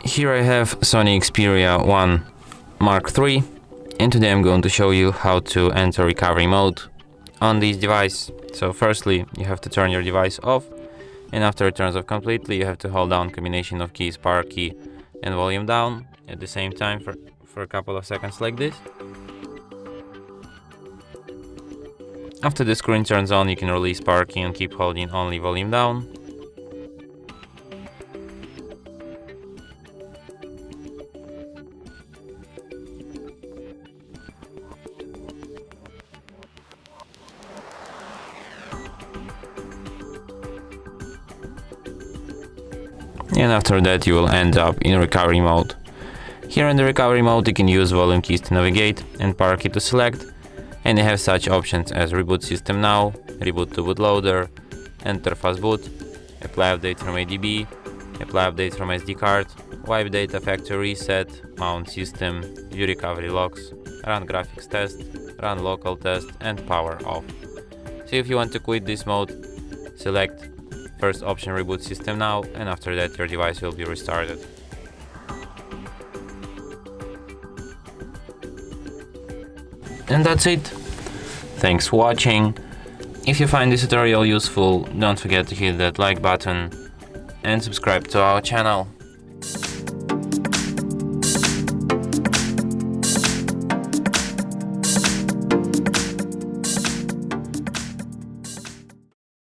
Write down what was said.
Here I have SONY Xperia 1 Mark III, and today I'm going to show you how to enter recovery mode on this device. So firstly, you have to turn your device off, and after it turns off completely, you have to hold down combination of keys, power key and volume down at the same time for a couple of seconds like this. After the screen turns on, you can release power key and keep holding only volume down. And after that you will end up in recovery mode. Here in the recovery mode you can use volume keys to navigate and power key to select, and you have such options as Reboot System Now, Reboot to Bootloader, Enter Fast Boot, Apply Update from ADB, Apply Update from SD card, Wipe Data Factory Reset, Mount System, View Recovery Logs, Run Graphics Test, Run Local Test and Power Off. So if you want to quit this mode, select first option Reboot System Now, and after that your device will be restarted. And that's it. Thanks for watching. If you find this tutorial useful, don't forget to hit that like button and subscribe to our channel.